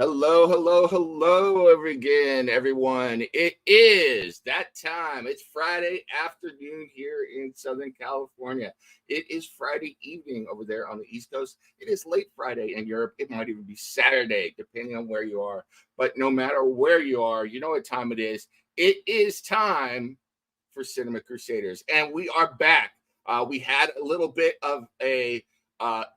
Hello, hello, hello again, everyone. It is that time. It's Friday afternoon here in Southern California. It is Friday evening over there on the East Coast. It is late Friday in Europe. It might even be Saturday, depending on where you are. But no matter where you are, you know what time it is. It is time for Cinema Crusaders, and we are back. We had a little bit of a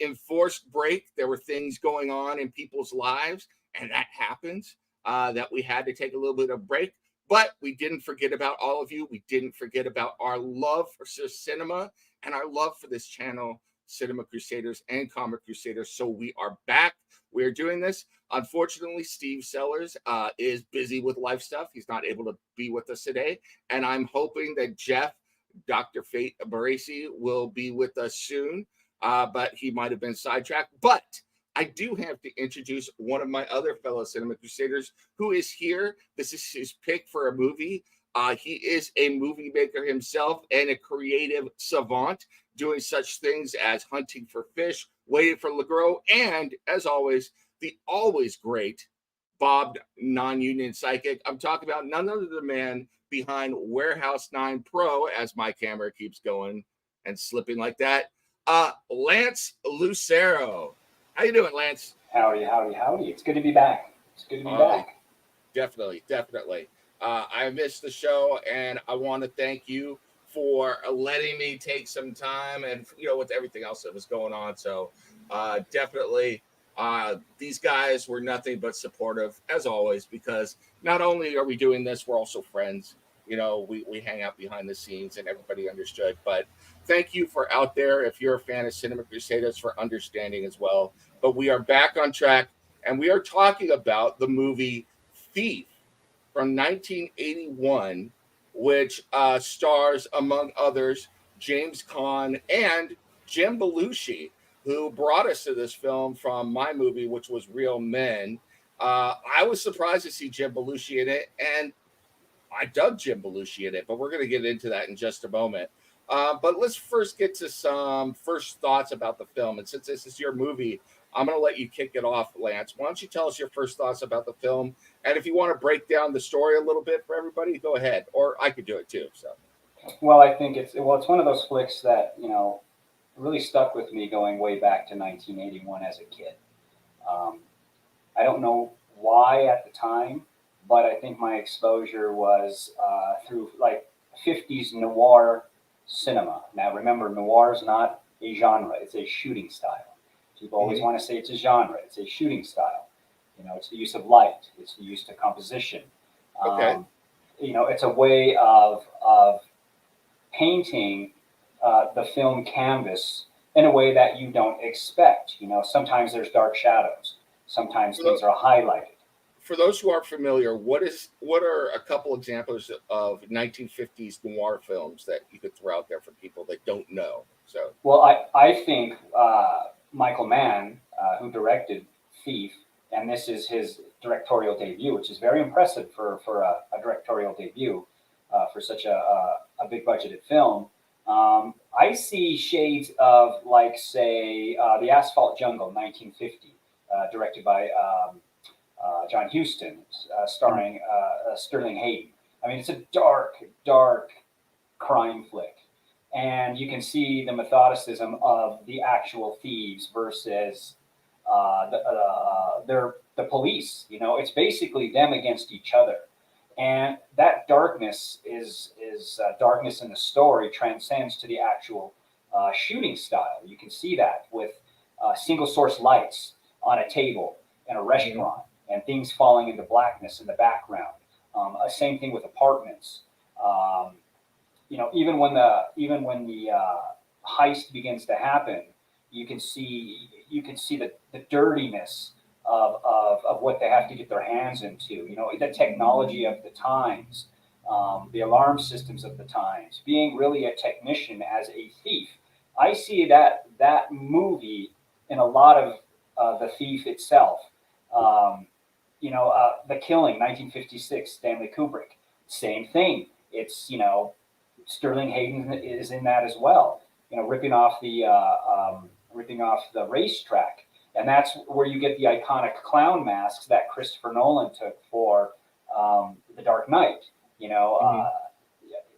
enforced break. There were things going on in people's lives, and that happens. That we had to take a little bit of break, but we didn't forget about all of you. We didn't forget about our love for cinema and our love for this channel, Cinema Crusaders and Comic Crusaders. So we are back. We're doing this. Unfortunately, Steve Sellers is busy with life stuff. He's not able to be with us today. And I'm hoping that Jeff, Dr. Fate Baresi, will be with us soon, but he might have been sidetracked. But I do have to introduce one of my other fellow Cinema Crusaders who is here. This is his pick for a movie. He is a movie maker himself and a creative savant, doing such things as Hunting for Fish, Waiting for Legros, and, as always, the always great Bob Non-Union Psychic. I'm talking about none other than the man behind Warehouse 9 Pro, as my camera keeps going and slipping like that, Lance Lucero. How you doing, Lance? Howdy, howdy, howdy. It's good to be back. It's good to be back. Definitely, definitely. I missed the show, and I want to thank you for letting me take some time and, with everything else that was going on. So definitely these guys were nothing but supportive, as always, because not only are we doing this, we're also friends. We hang out behind the scenes and everybody understood. But thank you for out there, if you're a fan of Cinema Crusaders, for understanding as well. But we are back on track, and we are talking about the movie Thief from 1981, which stars, among others, James Caan and Jim Belushi, who brought us to this film from my movie, which was Real Men. I was surprised to see Jim Belushi in it, and I dug Jim Belushi in it, but we're going to get into that in just a moment. But let's first get to some first thoughts about the film. And since this is your movie, I'm going to let you kick it off, Lance. Why don't you tell us your first thoughts about the film? And if you want to break down the story a little bit for everybody, go ahead. Or I could do it too. So, well, I think it's one of those flicks that really stuck with me going way back to 1981 as a kid. I don't know why at the time, but I think my exposure was through like 50s noir cinema. Now, remember, noir is not a genre; it's a shooting style. People always want to say it's a genre. It's a shooting style. It's the use of light. It's the use of composition. Okay. It's a way of painting the film canvas in a way that you don't expect. Sometimes there's dark shadows. Sometimes things are highlighted. For those who aren't familiar, what are a couple examples of 1950s noir films that you could throw out there for people that don't know? So, well, I think Michael Mann, who directed Thief, and this is his directorial debut, which is very impressive for a directorial debut for such a big budgeted film. I see shades of, like, say, The Asphalt Jungle, 1950, directed by John Huston, starring Sterling Hayden. I mean, it's a dark, dark crime flick. And you can see the methodicism of the actual thieves versus the police. It's basically them against each other. And that darkness is darkness in the story transcends to the actual shooting style. You can see that with single source lights on a table in a restaurant and things falling into blackness in the background. Same thing with apartments. Even when the heist begins to happen, you can see the dirtiness of what they have to get their hands into. The technology of the times, the alarm systems of the times. Being really a technician as a thief, I see that movie in a lot of The Thief itself. The Killing, 1956, Stanley Kubrick. Same thing. It's Sterling Hayden is in that as well. Ripping off the racetrack, And that's where you get the iconic clown masks that Christopher Nolan took for The Dark Knight. You know,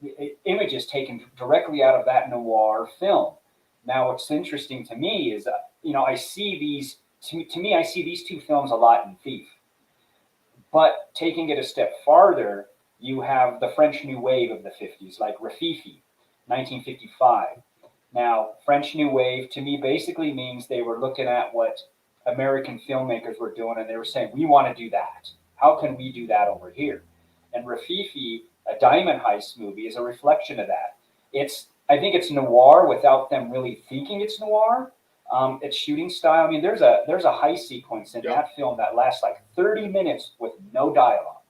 Mhm. images taken directly out of that noir film. Now, what's interesting to me is, I see these. To me, I see these two films a lot in Thief. But taking it a step farther, you have the French New Wave of the 50s, like Rafifi, 1955. Now, French New Wave to me basically means they were looking at what American filmmakers were doing and they were saying, we want to do that. How can we do that over here? And Rafifi, a diamond heist movie, is a reflection of that. I think it's noir without them really thinking it's noir. Its shooting style. I mean, there's a heist sequence in Yep. that film that lasts like 30 minutes with no dialogue,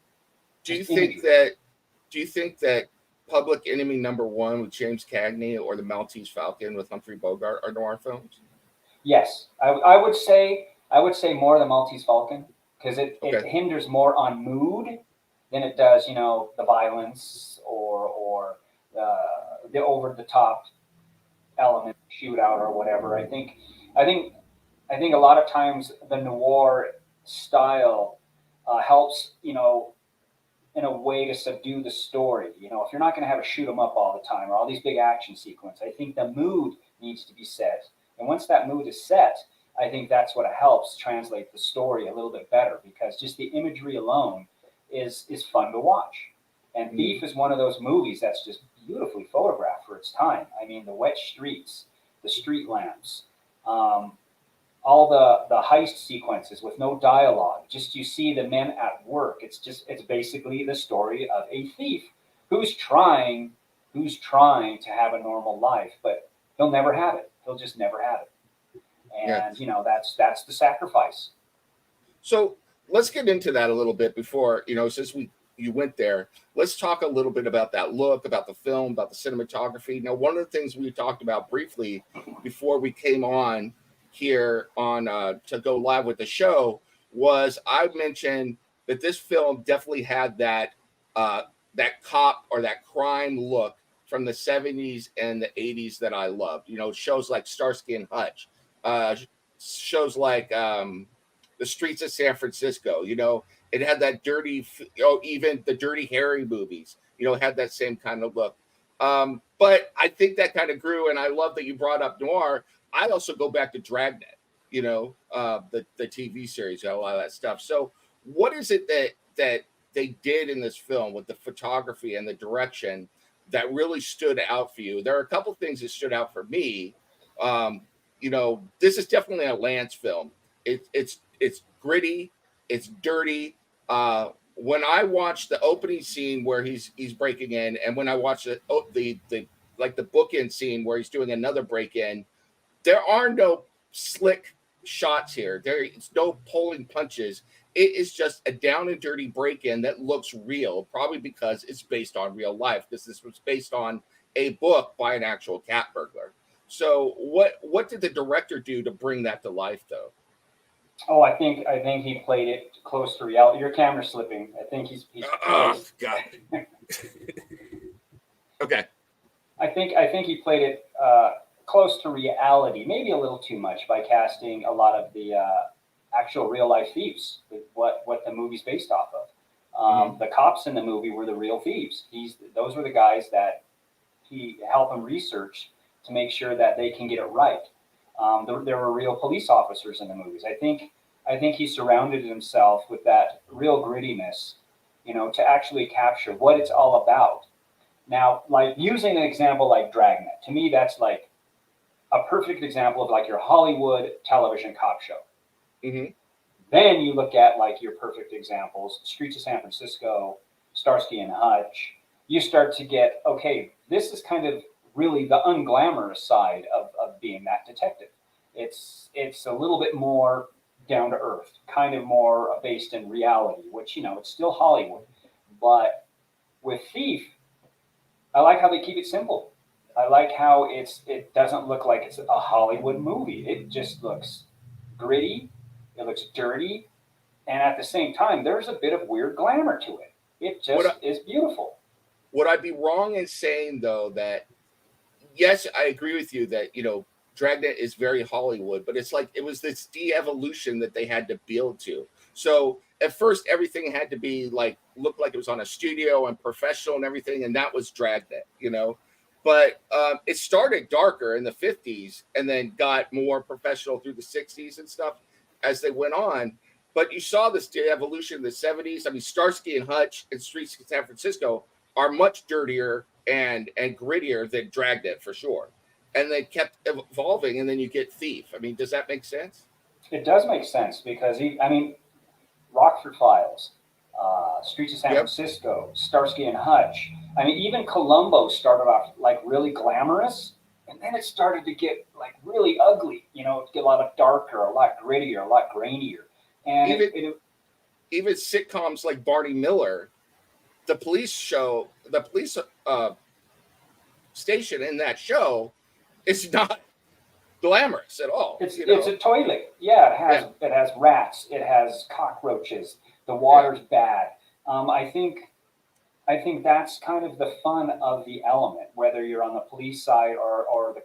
Do you just think imagery. that do you think that Public Enemy Number One with James Cagney or The Maltese Falcon with Humphrey Bogart are noir films? Yes, I would say more the Maltese Falcon because it Okay. hinders more on mood than it does, the violence or the over the top element shootout or whatever. I think I think a lot of times the noir style helps, in a way to subdue the story. If you're not going to have a shoot 'em up all the time or all these big action sequences, I think the mood needs to be set. And once that mood is set, I think that's what helps translate the story a little bit better because just the imagery alone is fun to watch. And Mm. Thief is one of those movies that's just beautifully photographed for its time. I mean, the wet streets, the street lamps, um, all the heist sequences with no dialogue. Just you see the men at work. It's basically the story of a thief who's trying who's trying to have a normal life, but he'll never have it. He'll just never have it. Yeah. And that's the sacrifice. So let's get into that a little bit before, since you went there, let's talk a little bit about that look, about the film, about the cinematography. Now, one of the things we talked about briefly before we came on here on to go live with the show was I mentioned that this film definitely had uh, that cop or that crime look from the 70s and the 80s that I loved. Shows like Starsky and Hutch, shows like the streets of San Francisco. It had that dirty, even the Dirty Harry movies, had that same kind of look. But I think that kind of grew, and I love that you brought up noir. I also go back to Dragnet, the TV series, a lot of that stuff. So, what is it that they did in this film with the photography and the direction that really stood out for you? There are a couple things that stood out for me. Um, this is definitely a Lance film. It's gritty, it's dirty. When I watch the opening scene where he's breaking in, and when I watch the like the bookend scene where he's doing another break in, there are no slick shots here. There's no pulling punches. It is just a down and dirty break in that looks real, probably because it's based on real life. This was based on a book by an actual cat burglar. So what did the director do to bring that to life, though? Oh, I think he played it close to reality. Your camera's slipping. I think he's Oh placed. God. Okay. I think he played it close to reality, maybe a little too much by casting a lot of the actual real life thieves, with what the movie's based off of. Hmm. The cops in the movie were the real thieves. Those were the guys that he helped him research to make sure that they can get it right. There were real police officers in the movies. I think he surrounded himself with that real grittiness, to actually capture what it's all about. Now, like using an example like Dragnet, to me, that's like a perfect example of like your Hollywood television cop show. Hmm. Then you look at like your perfect examples, Streets of San Francisco, Starsky and Hutch. You start to get, okay, this is kind of really the unglamorous side of being that detective. It's a little bit more down to earth, kind of more based in reality, which it's still Hollywood. But with Thief, I like how they keep it simple. I like how it doesn't look like it's a Hollywood movie. It just looks gritty. It looks dirty, and at the same time, there's a bit of weird glamour to it. It Would I, just is beautiful. would I be wrong in saying though that yes, I agree with you that Dragnet is very Hollywood, but it's like it was this de-evolution that they had to build to. So at first, everything had to be like look like it was on a studio and professional and everything, and that was Dragnet, you know. But it started darker in the 50s and then got more professional through the 60s and stuff as they went on. But you saw this evolution in the 70s. I mean, Starsky and Hutch and Streets of San Francisco are much dirtier and grittier than Dragnet for sure. And they kept evolving, and then you get Thief. I mean, does that make sense? It does make sense because I mean, Rockford Files, Streets of San Yep. Francisco, Starsky and Hutch. I mean, even Columbo started off like really glamorous, and then it started to get like really ugly. You know, it get a lot of darker, a lot grittier, a lot grainier, and Even even sitcoms like Barney Miller, the police station in that show is not glamorous at all. it's You it's know? a toilet. Yeah, Yeah, it has rats, it has cockroaches. The yeah. water's bad. I think that's kind of the fun of the element, whether you're on the police side or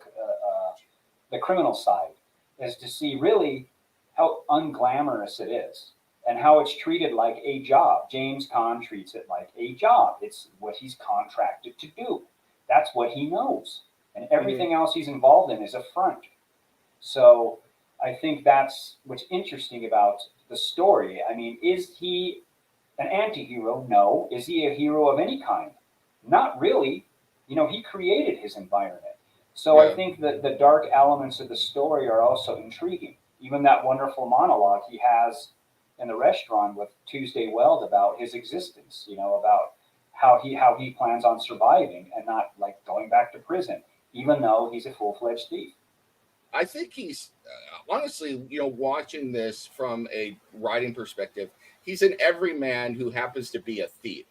the criminal side, is to see really how unglamorous it is and how it's treated like a job. James Caan treats it like a job. It's what he's contracted to do. That's what he knows, and Hmm. everything else he's involved in is a front. So I think that's what's interesting about the story. I mean, is he an anti-hero? No. Is he a hero of any kind? Not really. You know, he created his environment. So I Yeah. think that the dark elements of the story are also intriguing. Even that wonderful monologue he has in the restaurant with Tuesday Weld about his existence, you know, about how he plans on surviving and not like going back to prison, even though he's a full-fledged thief. I think he's honestly, you know, watching this from a writing perspective, he's an everyman who happens to be a thief.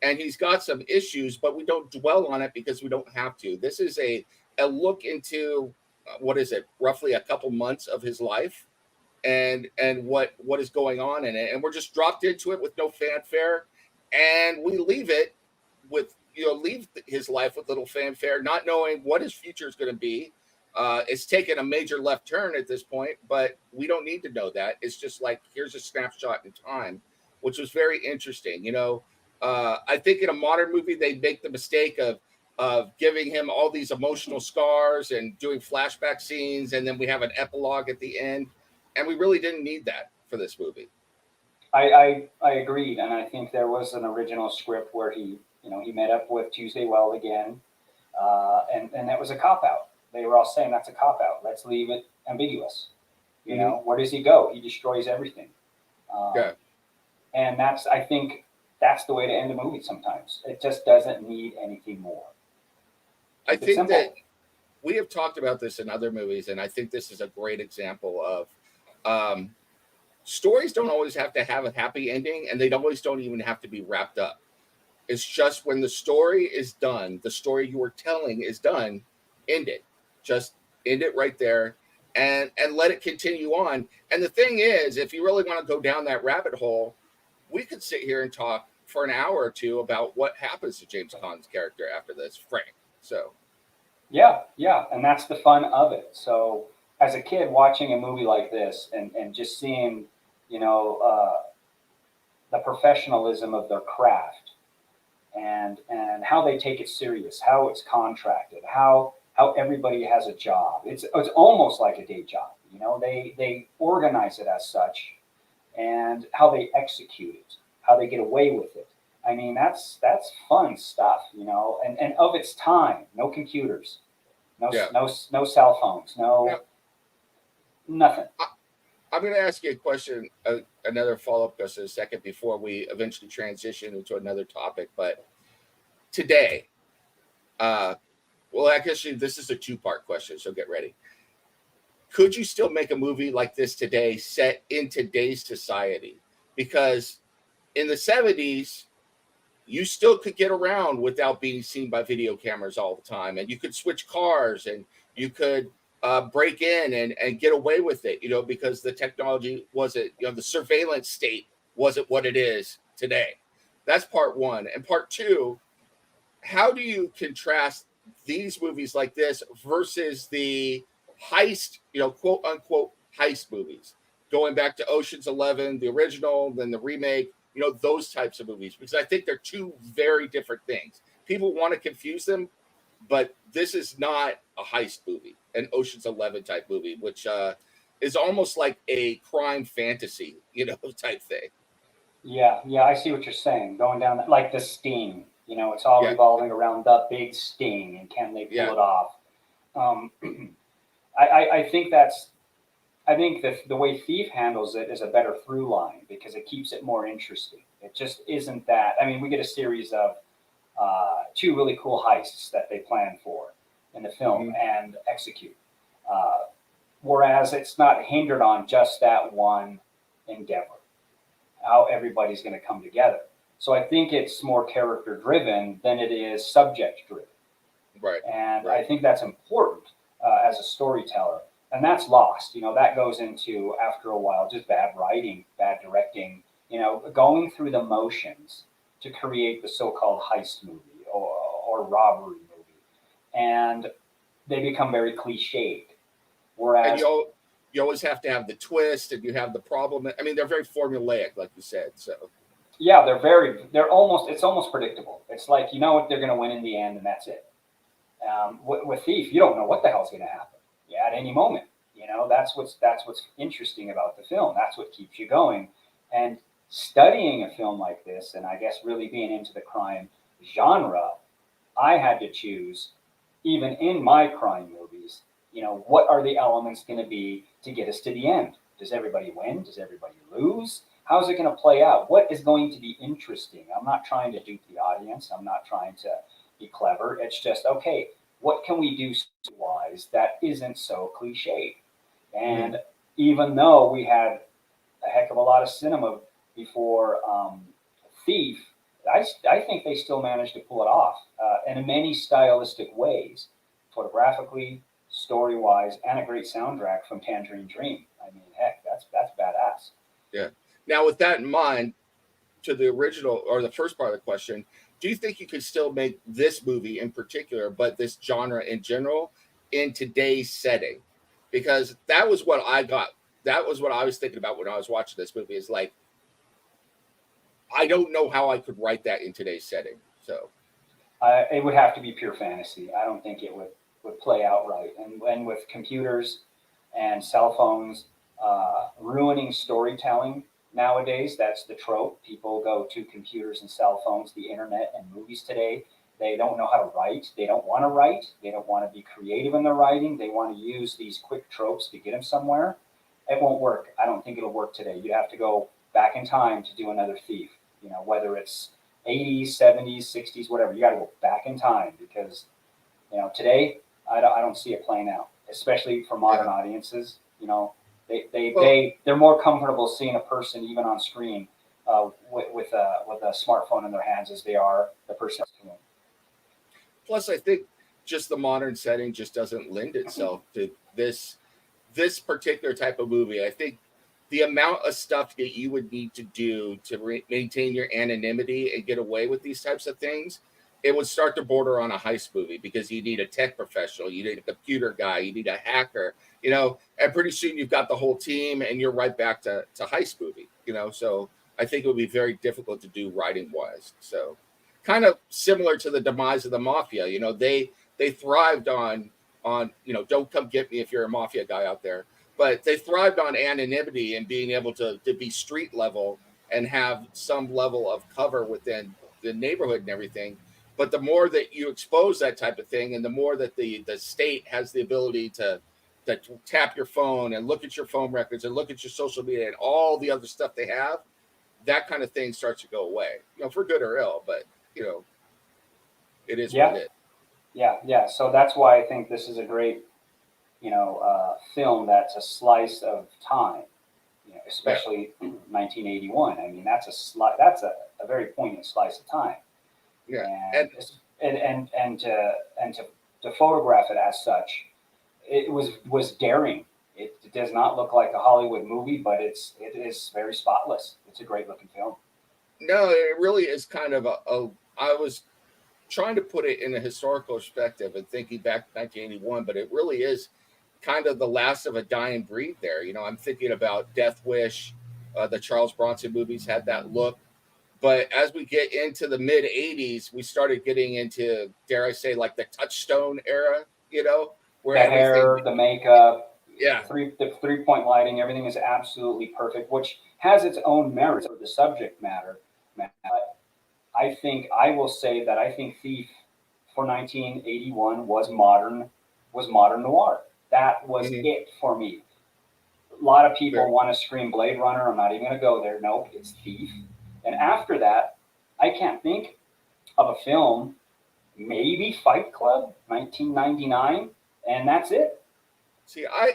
And he's got some issues, but we don't dwell on it because we don't have to. This is a look into what is it, roughly a couple months of his life, and what is going on in it, and we're just dropped into it with no fanfare, and we leave it with, you know, leave his life with little fanfare, not knowing what his future is going to be. It's taken a major left turn at this point, but we don't need to know that. It's just like here's a snapshot in time, which was very interesting. You know, I think in a modern movie they make the mistake of giving him all these emotional scars and doing flashback scenes, and then we have an epilogue at the end, and we really didn't need that for this movie. I agreed, and I think there was an original script where he met up with Tuesday Weld again, and that was a cop out. They were all saying that's a cop out. Let's leave it ambiguous. You Hmm. know, where does he go? He destroys everything, um, Yeah, and I think that's the way to end a movie. Sometimes it just doesn't need anything more. I Keep it think that simple. we have talked about this in other movies, and I think this is a great example of um, stories don't always have to have a happy ending, and they always don't even have to be wrapped up. It's just when the story is done, the story you are telling is done, end it. Just end it right there, and let it continue on. And the thing is, if you really want to go down that rabbit hole, we could sit here and talk for an hour or two about what happens to James Caan's character after this, Frank. So Yeah, yeah, and that's the fun of it. So as a kid watching a movie like this and just seeing, you know, the professionalism of their craft and how they take it serious, how it's contracted, how everybody has a job. It's almost like a day job. You know, they organize it as such, and how they execute it, how they get away with it. I mean, that's fun stuff. You know, and of its time, no computers, yeah. no cell phones, Now nothing. I'm going to ask you a question, another follow up question, a second before we eventually transition into another topic. But today, uh, well, actually, this is a two-part question, so get ready. Could you still make a movie like this today, set in today's society? Because in the 70s, you still could get around without being seen by video cameras all the time, and you could switch cars, and you could break in and get away with it, you know, because the technology wasn't, you know, the surveillance state wasn't what it is today. That's part one. And part two, how do you contrast these movies like this versus the heist, quote unquote heist movies, going back to Ocean's 11, the original, then the remake, those types of movies, because I think they're two very different things. People want to confuse them, but this is not a heist movie, an Ocean's 11 type movie, which is almost like a crime fantasy, type thing. Yeah, yeah, I see what you're saying. Going down that, like the sting, it's all Yeah, revolving around the big sting, and can they pull yeah, it off? Um, I think I think the way Thief handles it is a better through line because it keeps it more interesting. It just isn't that. I mean, we get a series of two really cool heists that they plan for in the film hmm and execute. Uh, Whereas it's not hindered on just that one endeavor, how everybody's going to come together. So I think it's more character driven than it is subject driven. right, And I right. think that's important as a storyteller. And that's lost. That goes into, after a while, just bad writing, bad directing, going through the motions to create the so called heist movie or robbery movie. And they become very cliched. And Whereas, you always have to have the twist, and you have the problem. I mean, they're very formulaic, like you said. So yeah, it's almost predictable. It's like, you know what, they're going to win in the end, and that's it. With Thief, you don't know what the hell's going to happen. Yeah, at any moment. That's what's interesting about the film. That's what keeps you going. And studying a film like this, and I guess really being into the crime genre, I had to choose, even in my crime movies, what are the elements going to be to get us to the end? Does everybody win? Does everybody lose? How's it going to play out? What is going to be interesting? I'm not trying to dupe the audience. I'm not trying to be clever. It's just, okay, what can we do wise that isn't so cliche? mhm. And even though we had a heck of a lot of cinema before Thief, I think they still managed to pull it off in many stylistic ways, photographically, story wise, and a great soundtrack from Tangerine Dream. I mean, heck, that's badass. Yeah. Now, with that in mind, to the original or the first part of the question, do you think you could still make this movie in particular, but this genre in general, in today's setting? Because that was what I got. That was what I was thinking about when I was watching this movie. Is like, I don't know how I could write that in today's setting. So It would have to be pure fantasy. I don't think it would play out right. And with computers and cell phones ruining storytelling nowadays, that's the trope. People go to computers and cell phones, the internet, and movies today. They don't know how to write. They don't want to write. They don't want to be creative in their writing. They want to use these quick tropes to get them somewhere. It won't work. I don't think it'll work today. You'd have to go back in time to do another Thief. Whether it's 80s, 70s, 60s, whatever. You got to go back in time because today I don't see it playing out, especially for modern yeah. audiences. Well, They're more comfortable seeing a person even on screen with a smartphone in their hands as they are the person. plus I think just the modern setting just doesn't lend itself to this particular type of movie. I think the amount of stuff that you would need to do to maintain your anonymity and get away with these types of things, it would start to border on a heist movie because you need a tech professional, you need a computer guy, you need a hacker, and pretty soon you've got the whole team and you're right back to heist movie. So I think it would be very difficult to do writing wise. So kind of similar to the demise of the mafia, they thrived on don't come get me if you're a mafia guy out there, but they thrived on anonymity and being able to be street level and have some level of cover within the neighborhood and everything. But the more that you expose that type of thing, and the more that the state has the ability to tap your phone and look at your phone records and look at your social media and all the other stuff they have, that kind of thing starts to go away, for good or ill. But you know, it is what it Yeah, is. yeah, yeah. So that's why I think this is a great film that's a slice of time. Yeah, Especially 1981. I mean, that's a very poignant slice of time, yeah, and and to photograph it as such, it was daring. It does not look like a Hollywood movie, but it is very spotless. It's a great looking film. no, it really is kind of a. I was trying to put it in a historical perspective and thinking back to 1981, but it really is. kind of the last of a dying breed there. I'm thinking about Death Wish. The Charles Bronson movies had that look. But as we get into the mid 80s, we started getting into, dare I say, like the Touchstone era, where The everything, hair, the makeup, yeah, the 3-point lighting, everything is absolutely perfect, which has its own merits for the subject matter. But I will say that I think Thief for 1981 was modern noir. That was mhm, it for me. A lot of very, people want to scream Blade Runner. I'm not even going to go there. Nope, it's Thief. And after that, I can't think of a film. Maybe Fight Club, 1999, and that's it. see, I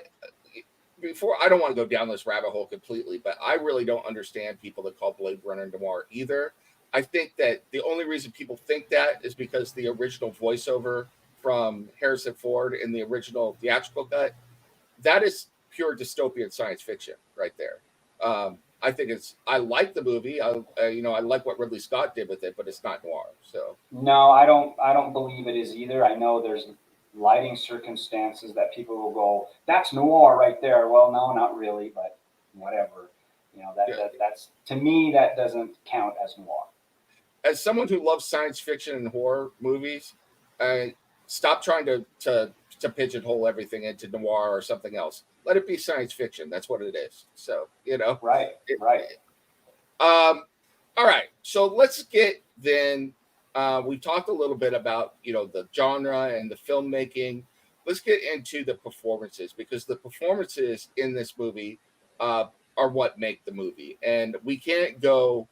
don't want to go down this rabbit hole completely, but I really don't understand people that call Blade Runner noir either. I think that the only reason people think that is because the original voiceover from Harrison Ford in the original theatrical cut, that is pure dystopian science fiction right there. I think I like the movie. I like what Ridley Scott did with it, but it's not noir. So No, I don't. I don't believe it is either. I know there's lighting circumstances that people will go, "That's noir right there." Well, no, not really, but whatever. yeah, That's to me that doesn't count as noir. as someone who loves science fiction and horror movies, uh, stop trying to pigeonhole everything into noir or something else. Let it be science fiction. That's what it is. So Right, it, right. all right. So let's get then. We talked a little bit about the genre and the filmmaking. Let's get into the performances, because the performances in this movie uh, are what make the movie, and we can't go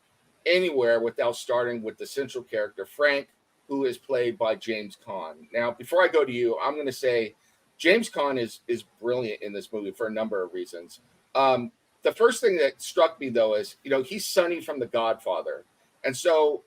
anywhere without starting with the central character Frank, who is played by James Caan. Now, before I go to you, I'm going to say James Caan is brilliant in this movie for a number of reasons. Um, the first thing that struck me though is he's Sonny from The Godfather, and so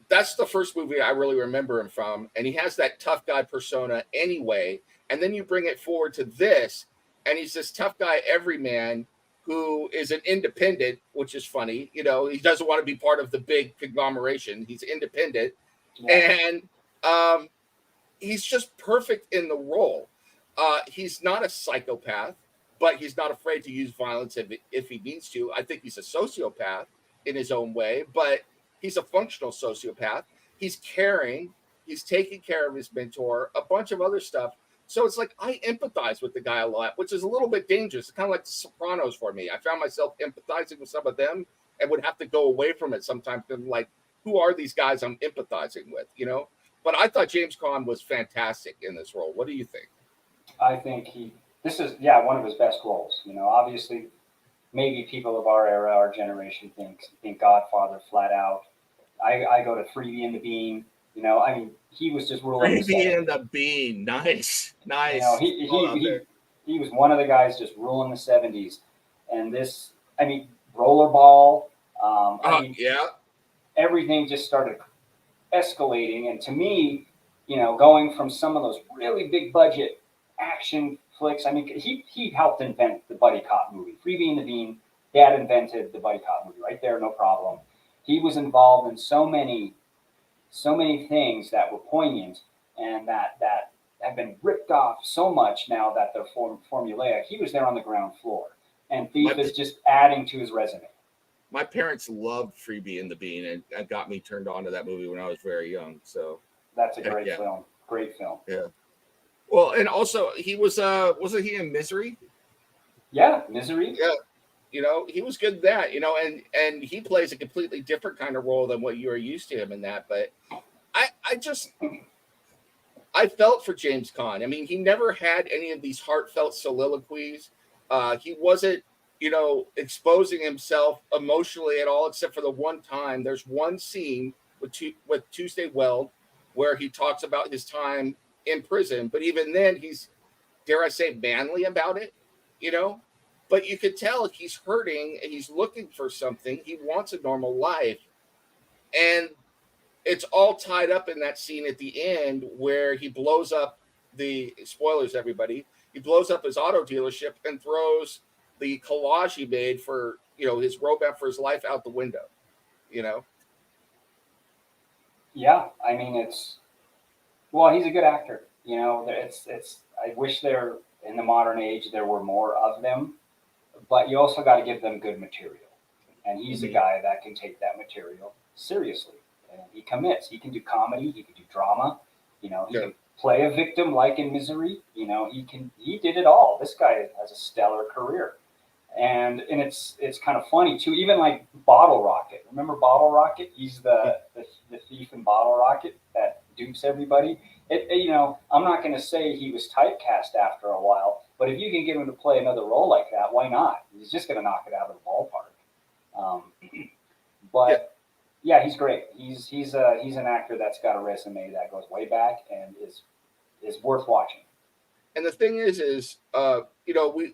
that's the first movie I really remember him from, and he has that tough guy persona anyway. And then you bring it forward to this, and he's this tough guy everyman who is an independent, which is funny. He doesn't want to be part of the big conglomeration. He's independent, Yeah, and he's just perfect in the role. He's not a psychopath, but he's not afraid to use violence if he needs to. I think he's a sociopath in his own way, but he's a functional sociopath. He's caring. He's taking care of his mentor, a bunch of other stuff. So it's like I empathize with the guy a lot, which is a little bit dangerous. It's kind of like The Sopranos for me. I found myself empathizing with some of them and would have to go away from it sometimes. And like, who are these guys I'm empathizing with? But I thought James Caan was fantastic in this role. What do you think? I think this is one of his best roles. Obviously, maybe people of our era, our generation, think Godfather flat out. I go to Freebie and the Bean. I mean, he was just ruling the Gravy and 70s. the Bean. Nice. You know, Nice. he All he out there. he he was one of the guys just ruling the 70s. And this, I mean, Rollerball. I mean, Yeah. everything just started escalating. And to me, going from some of those really big budget action flicks. I mean, he helped invent the buddy cop movie. Freebie and the Bean. Dad invented the buddy cop movie right there, no problem. He was involved in so many things that were poignant and that have been ripped off so much now that they're formulaic. He was there on the ground floor, and My Thief is just adding to his resume. my parents loved Freebie and the Bean, and got me turned on to that movie when I was very young. So That's a heck great yeah. film. Great film. Yeah. Well, and also he wasn't he in Misery? Yeah, Misery. Yeah. He was good at that, and he plays a completely different kind of role than what you are used to him in that. But I felt for James Caan. I mean, he never had any of these heartfelt soliloquies. He wasn't, exposing himself emotionally at all, except for the one time. There's one scene with Tuesday Weld where he talks about his time in prison, but even then, he's, dare I say, manly about it, you know. But you could tell he's hurting and he's looking for something. He wants a normal life, and it's all tied up in that scene at the end where he blows up the spoilers, everybody. He blows up his auto dealership and throws the collage he made for his roadmap for his life out the window. You know, Yeah, I mean it's well, he's a good actor. It's I wish there in the modern age there were more of them, but you also got to give them good material. And he's a Mhm. guy that can take that material seriously. And he commits. He can do comedy. He can do drama. He Yeah. can play a victim like in Misery. He did it all. This guy has a stellar career. And it's kind of funny too. Even like Bottle Rocket. Remember Bottle Rocket? He's the thief in Bottle Rocket that dupes everybody. I'm not going to say he was typecast after a while, but if you can get him to play another role like that, why not? He's just going to knock it out of the ballpark. Um, Yeah. but yeah, he's great. He's an actor that's got a resume that goes way back and is worth watching. And the thing is,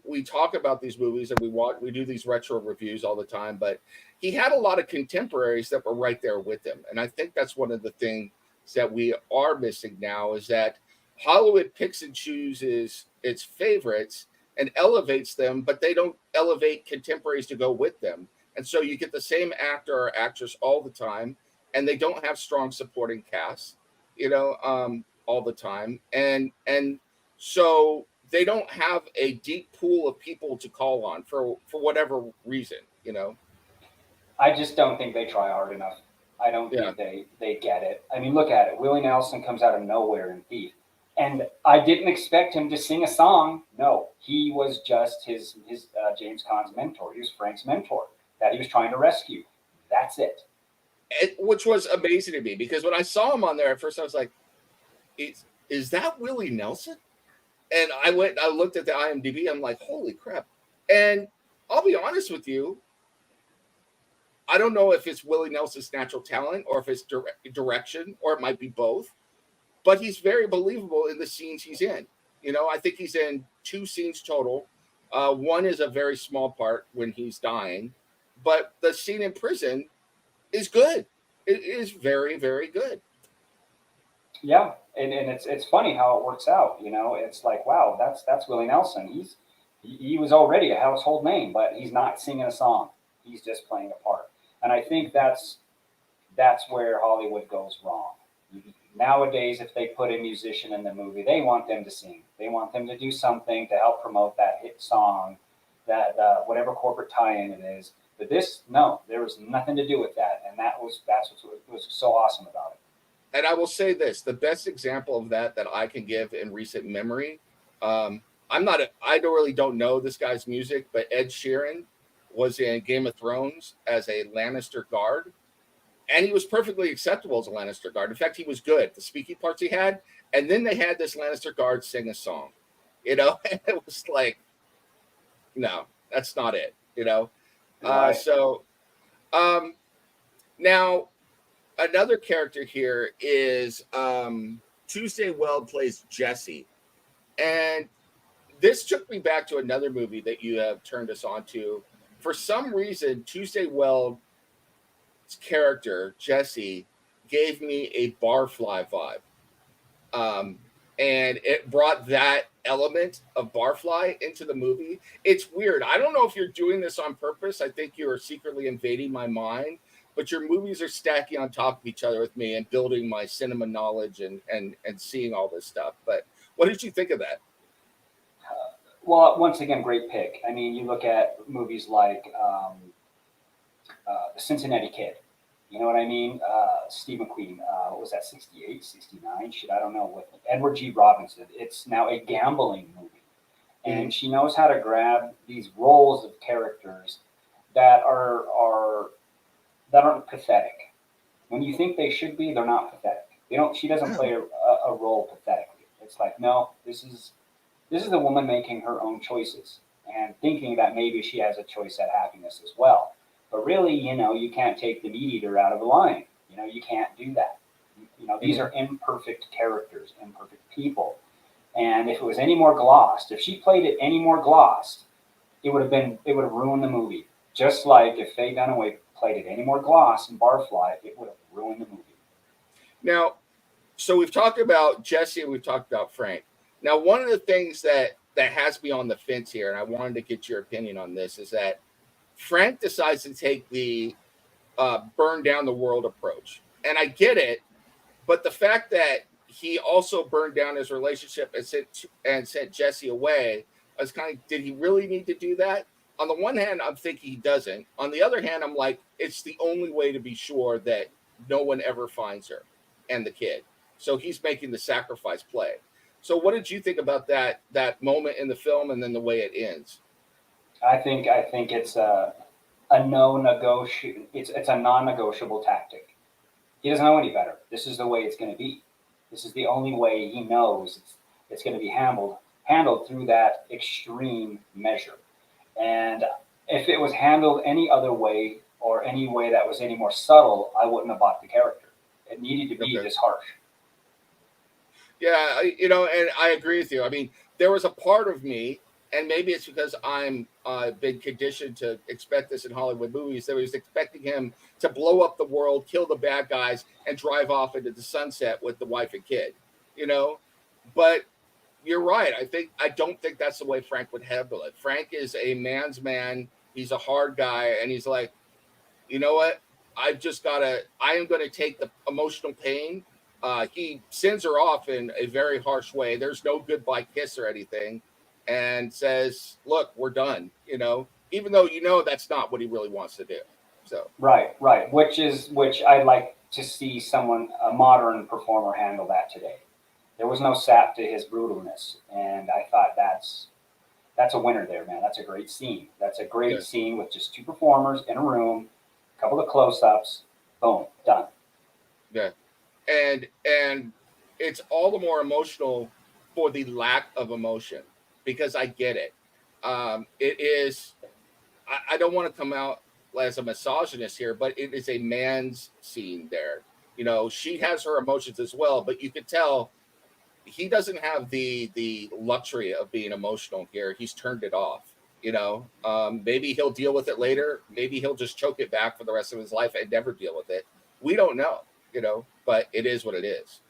we talk about these movies and we do these retro reviews all the time, but he had a lot of contemporaries that were right there with him. And I think that's one of the things that we are missing now is that Hollywood picks and chooses its favorites and elevates them, but they don't elevate contemporaries to go with them. And so you get the same actor or actress all the time, and they don't have strong supporting casts, all the time. And so they don't have a deep pool of people to call on for whatever reason. I just don't think they try hard enough. I don't Yeah. think they get it. I mean, look at it. Willie Nelson comes out of nowhere in Thief, and I didn't expect him to sing a song. No, he was just his James Caan's mentor. He was Frank's mentor that he was trying to rescue. That's it. Which was amazing to me because when I saw him on there at first, I was like, is that Willie Nelson? And I looked at the IMDb. I'm like, holy crap. And I'll be honest with you, I don't know if it's Willie Nelson's natural talent or if it's direction or it might be both, but he's very believable in the scenes he's in. I think he's in two scenes total. One is a very small part when he's dying, but the scene in prison is good. It is very, very good. Yeah, and it's funny how it works out. It's like wow, that's Willie Nelson. He was already a household name, but he's not singing a song. He's just playing a part. And I think that's where Hollywood goes wrong. Nowadays, if they put a musician in the movie, they want them to sing. They want them to do something to help promote that hit song, that whatever corporate tie-in it is. But this, no, there was nothing to do with that, and that's what was so awesome about it. And I will say this: the best example of that I can give in recent memory. I don't know this guy's music, but Ed Sheeran was in Game of Thrones as a Lannister guard, and he was perfectly acceptable as a Lannister guard. In fact, he was good. The speaking parts he had, and then they had this Lannister guard sing a song. And it was like, no, that's not it. Right. So um, now another character here is Tuesday Weld plays Jesse, and this took me back to another movie that you have turned us on to. For some reason, Tuesday Weld's character Jesse gave me a Barfly vibe, um, and it brought that element of Barfly into the movie. It's weird. I don't know if you're doing this on purpose. I think you are secretly invading my mind, but your movies are stacking on top of each other with me and building my cinema knowledge and seeing all this stuff. But what did you think of that? Well, once again, great pick. I mean, you look at movies like The Cincinnati Kid. You know what I mean? Steve McQueen, what was that, 68, 69? Shit, I don't know. With Edward G. Robinson. It's now a gambling movie. Mhm. And she knows how to grab these roles of characters that that aren't pathetic. When you think they should be, they're not pathetic. They don't. She doesn't play a role pathetically. It's like, no, this is the woman making her own choices and thinking that maybe she has a choice at happiness as well. But really, you can't take the meat eater out of the lion. You can't do that. These Mhm. are imperfect characters, imperfect people. And if it was any more glossed, if she played it any more glossed, it would have ruined the movie. Just like if Faye Dunaway played it any more gloss in Barfly, it would have ruined the movie. Now, so we've talked about Jesse and we've talked about Frank. Now, one of the things that has me on the fence here, and I wanted to get your opinion on this, is that Frank decides to take the burn down the world approach, and I get it, but the fact that he also burned down his relationship and sent Jesse away. I was kind of, did he really need to do that? On the one hand, I'm thinking he doesn't. On the other hand, I'm like, it's the only way to be sure that no one ever finds her and the kid. So he's making the sacrifice play. So what did you think about that moment in the film and then the way it ends? I think it's a no negotiable. It's a non-negotiable tactic. He doesn't know any better. This is the way it's going to be. This is the only way he knows it's going to be handled through that extreme measure. And if it was handled any other way or any way that was any more subtle, I wouldn't have bought the character. It needed to be Okay. this harsh. Yeah, and I agree with you. I mean, there was a part of me, and maybe it's because I'm been conditioned to expect this in Hollywood movies. That was expecting him to blow up the world, kill the bad guys, and drive off into the sunset with the wife and kid. You know, but you're right. I don't think that's the way Frank would handle it. Frank is a man's man. He's a hard guy, and he's like, you know what? I am going to take the emotional pain. He sends her off in a very harsh way. There's no goodbye kiss or anything, and says, look, we're done, even though that's not what he really wants to do. So, Right, right. Which I'd like to see a modern performer handle that today. There was no sap to his brutalness, and I thought that's a winner there, man. That's a great scene. That's a yeah, great scene with just two performers in a room, a couple of close-ups, boom, done. yeah. And it's all the more emotional for the lack of emotion because I get it. It is, I don't want to come out as a misogynist here, but it is a man's scene there. She has her emotions as well, but you could tell he doesn't have the luxury of being emotional here. He's turned it off. Maybe he'll deal with it later. Maybe he'll just choke it back for the rest of his life and never deal with it. We don't know. But it is what it is.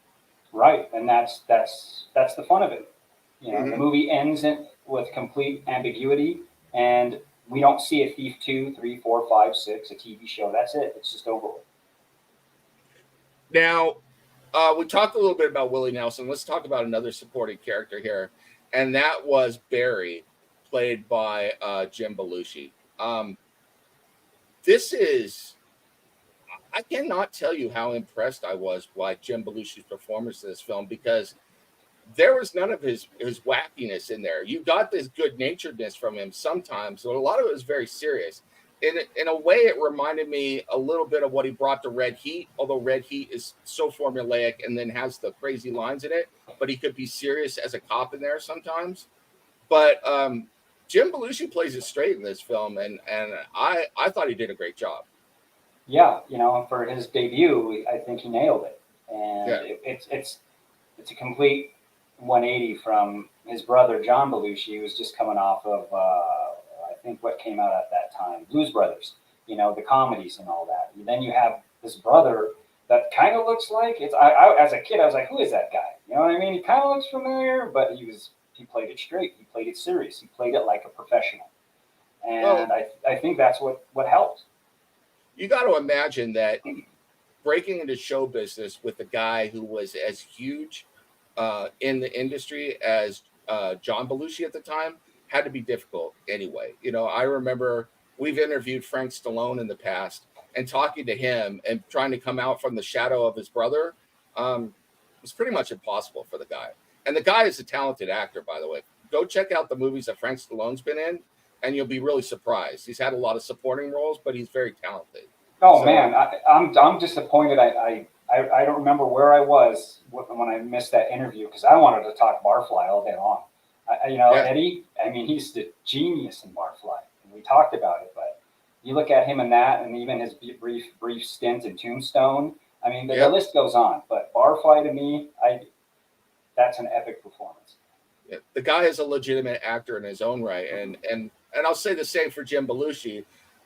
Right, and that's the fun of it. The Mm-hmm. movie ends with complete ambiguity, and we don't see a thief two, three, four, five, six, a TV show. That's it. It's just over with. Now, we talked a little bit about Willie Nelson. Let's talk about another supporting character here, and that was Barry, played by Jim Belushi. This is I cannot tell you how impressed I was by Jim Belushi's performance in this film because there was none of his wackiness in there. You got this good naturedness from him sometimes, but a lot of it was very serious. In a way, it reminded me a little bit of what he brought to Red Heat, although Red Heat is so formulaic and then has the crazy lines in it, but he could be serious as a cop in there sometimes. But Jim Belushi plays it straight in this film, and I thought he did a great job. Yeah, for his debut, I think he nailed it, and Yeah, it's a complete 180 from his brother John Belushi, who was just coming off of I think what came out at that time, Blues Brothers. The comedies and all that. And then you have this brother that kind of looks like it's. As a kid, I was like, who is that guy? You know what I mean? He kind of looks familiar, but he played it straight. He played it serious. He played it like a professional, well, and I think that's what helped. you got to imagine that breaking into show business with a guy who was as huge in the industry as John Belushi at the time had to be difficult anyway. I remember we've interviewed Frank Stallone in the past and talking to him and trying to come out from the shadow of his brother was pretty much impossible for the guy. And the guy is a talented actor, by the way. Go check out the movies that Frank Stallone's been in, and you'll be really surprised. He's had a lot of supporting roles, but he's very talented. Oh So man, I'm disappointed. I don't remember where I was when I missed that interview because I wanted to talk Barfly all day long. yeah, Eddie. I mean, he's the genius in Barfly, and we talked about it. But you look at him in that, and even his brief stint in Tombstone. I mean, the yep. list goes on. But Barfly to me, that's an epic performance. Yeah, the guy is a legitimate actor in his own right, and I'll say the same for Jim Belushi.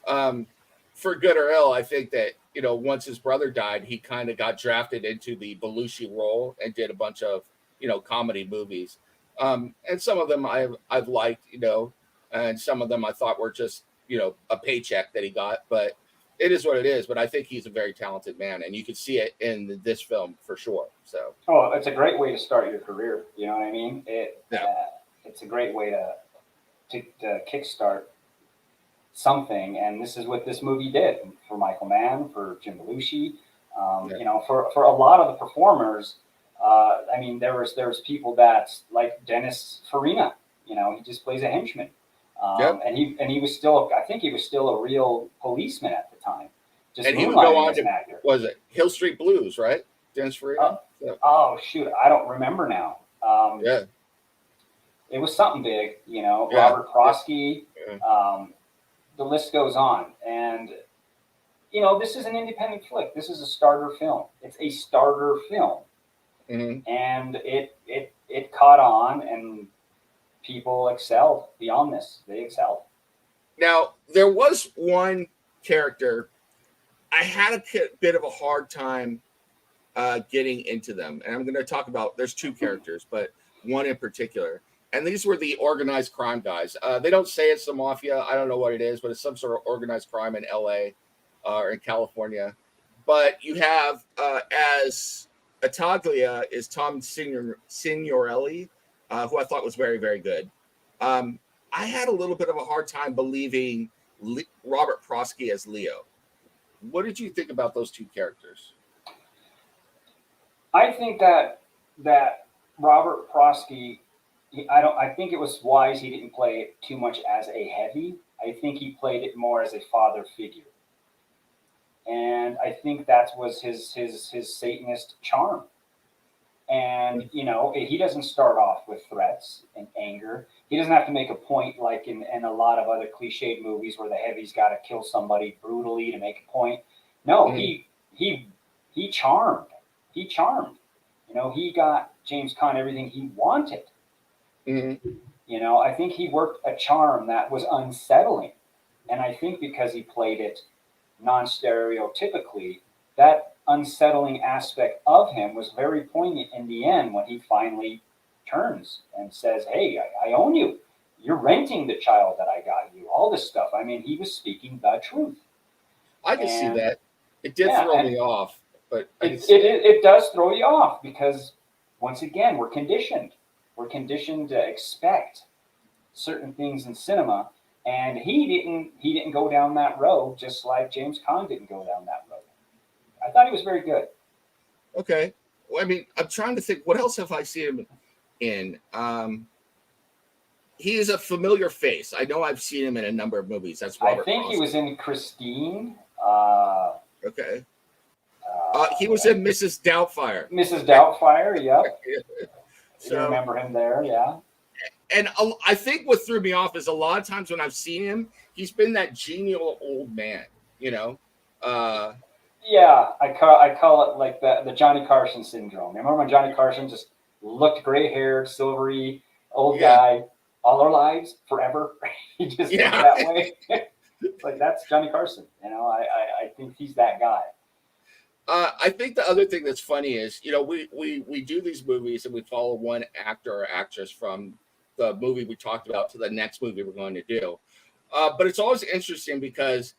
Um, for good or ill, I think that once his brother died, he kind of got drafted into the Belushi role and did a bunch of comedy movies. And some of them I've liked, and some of them I thought were just a paycheck that he got. But it is what it is. But I think he's a very talented man, and you can see it in this film for sure. So, Oh, it's a great way to start your career. You know what I mean? yeah, It's a great way to kickstart something, and this is what this movie did for Michael Mann, for Jim Belushi. yeah, You know, for a lot of the performers. I mean, there was people that like Dennis Farina. You know, he just plays a henchman, yep. and he was still, I think he was still a real policeman at the time, just And he would go moonlighting on as to, an actor. was it Hill Street Blues, right? Dennis Uh, Farina. Yeah, oh shoot, I don't remember now. yeah, It was something big, you know. yeah, Robert yeah. Prosky. Yeah. Um, the list goes on, and you know, this is an independent flick. This is a starter film. It's a starter film, Mm-hmm. and it caught on, and people excelled beyond this. They excelled. Now there was one character I had a bit of a hard time getting into them, and I'm going to talk about. There's two characters, but one in particular, and these were the organized crime guys. They don't say it's the mafia. I don't know what it is, but it's some sort of organized crime in L.A. Or in California. But you have as Ataglia is Tom Signorelli, who I thought was very, very good. Um, I had a little bit of a hard time believing Robert Prosky as Leo. What did you think about those two characters? I think that Robert Prosky, I think it was wise he didn't play it too much as a heavy. I think he played it more as a father figure, and I think that was his Satanist charm. And you know, he doesn't start off with threats and anger. He doesn't have to make a point like in a lot of other cliched movies where the heavy's got to kill somebody brutally to make a point. No, Mm-hmm. he charmed. He charmed. You know, he got James Caan everything he wanted. Mm-hmm. You know, I think he worked a charm that was unsettling. And I think because he played it non stereotypically, that unsettling aspect of him was very poignant in the end when he finally turns and says, "Hey, I own you. You're renting the child that I got you." All this stuff. I mean, he was speaking the truth. I can see And that. It did yeah, throw and me off, but I can it, see it, it. it, it does throw you off because, once again, we're conditioned. We're conditioned to expect certain things in cinema. And he didn't go down that road just like James Caan didn't go down that road. I thought he was very good. Okay. Well, I mean, I'm trying to think. What else have I seen him in? He is a familiar face. I know I've seen him in a number of movies. That's I Robert think he was Prosky. in Christine, uh, Okay. He was uh, in Mrs. Doubtfire. Mrs. Doubtfire. Yep, you So, remember him there? Yeah, and I think what threw me off is a lot of times when I've seen him, he's been that genial old man. You know. Uh, yeah. I call it like the Johnny Carson syndrome. Remember when Johnny Carson just looked gray haired, silvery, old yeah. guy all our lives forever? He just looked Yeah. that way. It's like that's Johnny Carson. You know, I think he's that guy. I think the other thing that's funny is, we do these movies and we follow one actor or actress from the movie we talked about to the next movie we're going to do. But it's always interesting because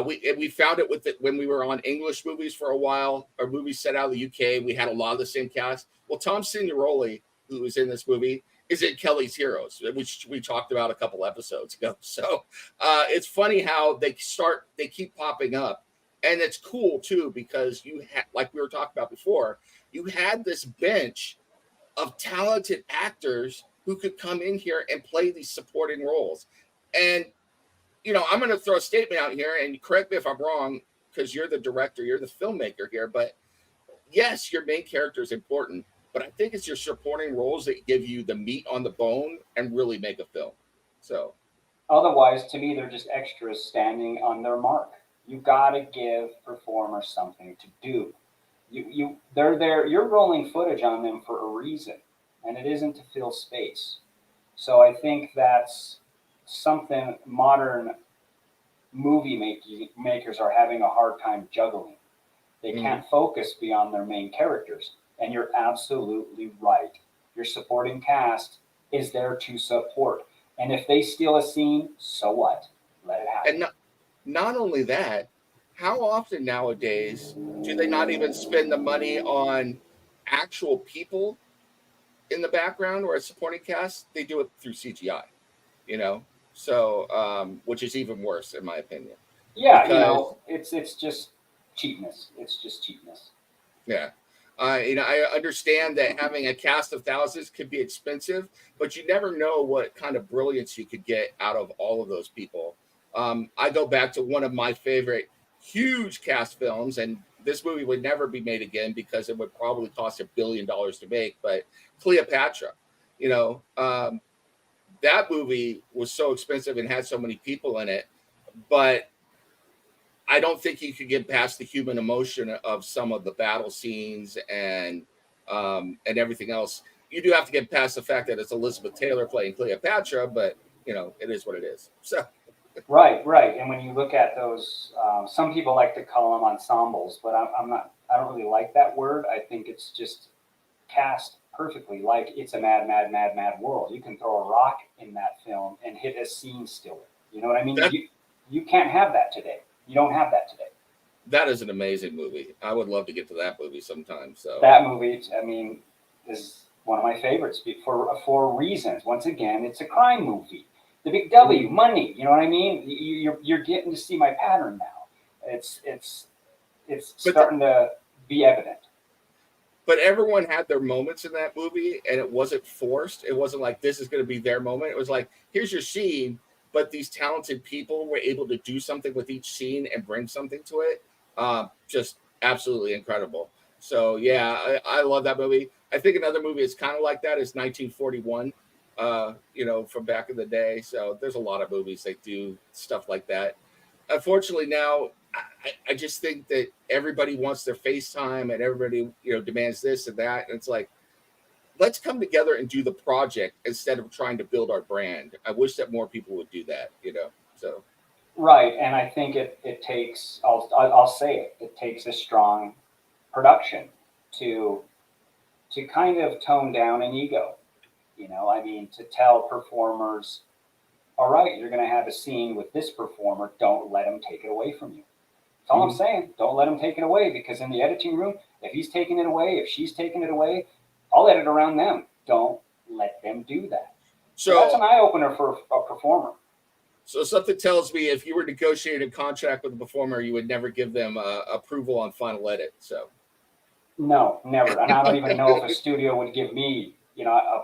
we found it with it when we were on English movies for a while, or movies set out of the UK. We had a lot of the same cast. Well, Tom Signoroli, who was in this movie, is in Kelly's Heroes, which we talked about a couple episodes ago. So it's funny how they keep popping up, and it's cool too because like we were talking about before, you had this bench of talented actors who could come in here and play these supporting roles. And I'm going to throw a statement out here, and correct me if I'm wrong, because you're the director, you're the filmmaker here. But yes, your main character is important, but I think it's your supporting roles that give you the meat on the bone and really make a film. So, Otherwise, to me, they're just extras standing on their mark. You gotta give performers something to do. They're there. You're rolling footage on them for a reason, and it isn't to fill space. So I think that's something modern makers are having a hard time juggling. They mhm. can't focus beyond their main characters. And you're absolutely right. Your supporting cast is there to support. And if they steal a scene, so what? Let it And happen. not only that, how often nowadays do they not even spend the money on actual people in the background or a supporting cast? They do it through CGI, you know? So, which is even worse, in my opinion, Yeah, because it's just cheapness. It's just cheapness. yeah. I understand that having a cast of thousands could be expensive, but you never know what kind of brilliance you could get out of all of those people. I go back to one of my favorite huge cast films, and this movie would never be made again because it would probably cost $1 billion to make. But Cleopatra, you know, that movie was so expensive and had so many people in it, but I don't think you could get past the human emotion of some of the battle scenes and everything else. You do have to get past the fact that it's Elizabeth Taylor playing Cleopatra, but it is what it is. So Right, right. And when you look at those, some people like to call them ensembles, but I'm not. I don't really like that word. I think it's just cast perfectly. Like it's a mad, mad, mad, mad world. You can throw a rock in that film and hit a scene stiller. You know what I mean? that You can't have that today. You don't have that today. that is an amazing movie. I would love to get to that movie sometime. So That movie, I mean, is one of my favorites for reasons. Once again, it's a crime movie. The big W, money. You know what I mean? You're getting to see my pattern now. It's but starting to be evident. but everyone had their moments in that movie, and it wasn't forced. It wasn't like this is going to be their moment. It was like, here's your scene, but these talented people were able to do something with each scene and bring something to it. Just absolutely incredible. So yeah, I love that movie. I think another movie is kind of like that is 1941. From back in the day. So there's a lot of movies that do stuff like that. Unfortunately, now I just think that everybody wants their FaceTime and everybody, demands this and that. And it's like, let's come together and do the project instead of trying to build our brand. I wish that more people would do that. So Right, and I think it takes. I'll say it. It takes a strong production to kind of tone down an ego. I mean, to tell performers, all right, you're going to have a scene with this performer. Don't let him take it away from you. That's all I'm mhm. saying. Don't let him take it away because in the editing room, if he's taking it away, if she's taking it away, I'll edit around them. Don't let them do that. So that's so an eye opener for a performer. so something tells me if you were negotiating a contract with a performer, you would never give them approval on final edit. So No, never. And I don't even know if a studio would give me,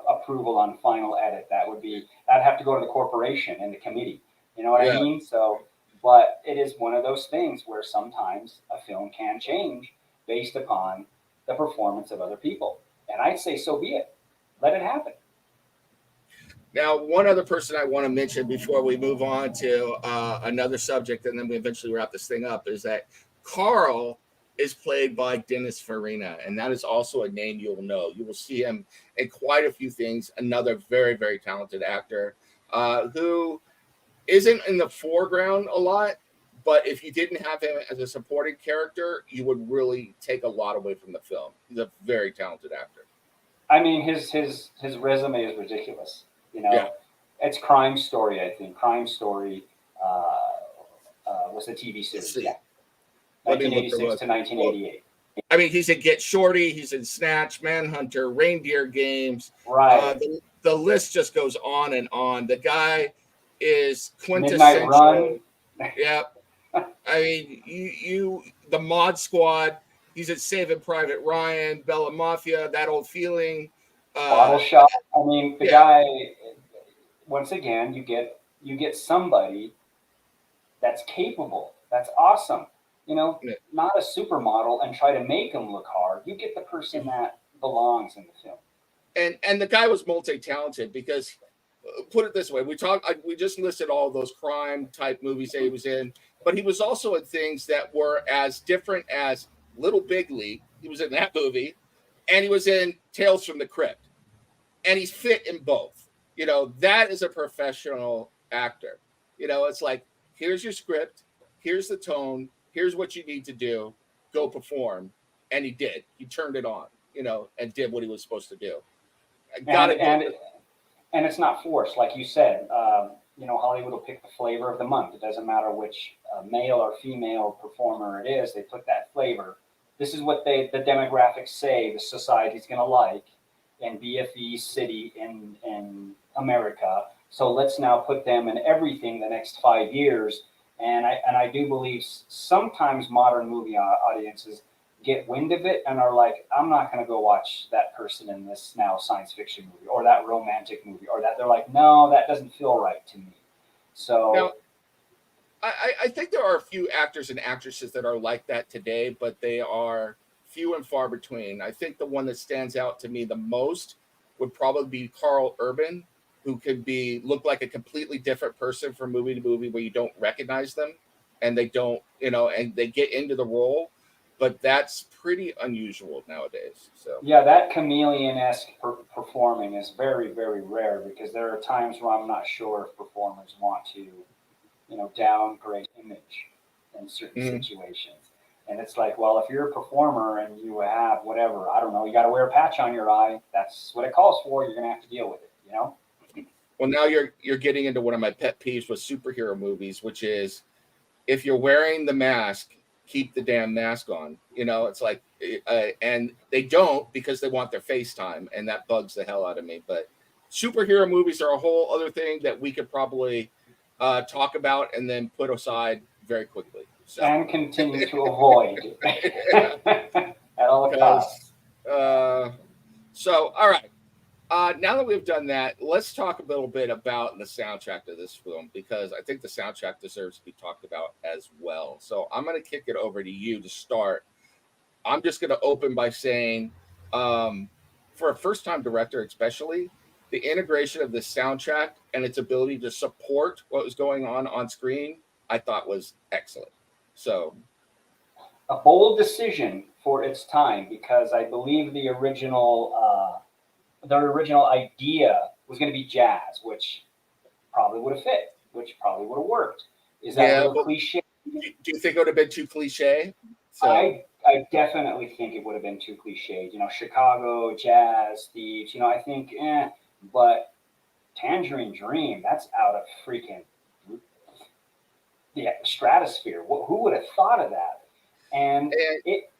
approval on final edit. I'd have to go to the corporation and the committee. You know what I yeah. mean? So, but it is one of those things where sometimes a film can change based upon the performance of other people. And I'd say so be it. Let it happen. Now, one other person I want to mention before we move on to another subject, and then we eventually wrap this thing up, is that Carl is played by Dennis Farina, and that is also a name you will know. You will see him in quite a few things. Another very, very talented actor who isn't in the foreground a lot, but if you didn't have him as a supporting character, you would really take a lot away from the film. He's a very talented actor. I mean, his resume is ridiculous. You Yeah. know, it's Crime Story. I think Crime Story was the TV Let's series. see. Yeah, Let me look. 1986 to Well, 1988. I mean, he's in Get Shorty, he's in Snatch, Manhunter, Reindeer Games. Right. The list just goes on and on. The guy is Midnight Run. quintessential. Yeah, I mean, the Mod Squad. He's at Saving Private Ryan, Bella Mafia, That Old Feeling. Bottle Uh, Shop. I mean, the yeah, guy. Once again, you get somebody that's capable. That's awesome. Not a supermodel and try to make him look hard. You get the person that belongs in the film. and the guy was multi-talented because put it this way, we just listed all those crime type movies that he was in, but he was also in things that were as different as Little Big League. He was in that movie, and he was in Tales from the Crypt, and he's fit in both. That is a professional actor. It's like, here's your script, here's the tone, here's what you need to do, go perform. And he did. He turned it on, and did what he was supposed to do. I And gotta give and and it's not forced, like you said. Hollywood will pick the flavor of the month. It doesn't matter which male or female performer it is. They put that flavor. This is what the demographics say the society's going to like in BFE city in America. So let's now put them in everything the next 5 years. And I do believe sometimes modern movie audiences get wind of it and are like, I'm not going to go watch that person in this now science fiction movie or that romantic movie or that. They're like, no, that doesn't feel right to me. So Now, I think there are a few actors and actresses that are like that today, but they are few and far between. I think the one that stands out to me the most would probably be Carl Urban, who could be look like a completely different person from movie to movie where you don't recognize them and they don't, and they get into the role, but that's pretty unusual nowadays. So yeah, that chameleon-esque performing is very, very rare because there are times where I'm not sure if performers want to, downgrade image in certain mhm. situations. And it's like, well, if you're a performer and you have whatever, I don't know, you got to wear a patch on your eye. That's what it calls for. You're going to have to deal with it. Well, now you're getting into one of my pet peeves with superhero movies, which is if you're wearing the mask, keep the damn mask on. It's like, and they don't because they want their FaceTime, and that bugs the hell out of me. But superhero movies are a whole other thing that we could probably talk about and then put aside very quickly. So, And continue to avoid at all because, costs. uh, all right. Now that we've done that, let's talk a little bit about the soundtrack of this film because I think the soundtrack deserves to be talked about as well. So I'm going to kick it over to you to start. I'm just going to open by saying, for a first time director, especially, the integration of the soundtrack and its ability to support what was going on screen, I thought was excellent. So, A bold decision for its time because I believe the original idea was going to be jazz, which probably would have fit, which probably would have worked. Is that a yeah, little but cliche? do you think it would have been too cliche? So, I definitely think it would have been too cliched. Chicago jazz thieves. I think, but Tangerine Dream, that's out of freaking the stratosphere. Who would have thought of that? And and it,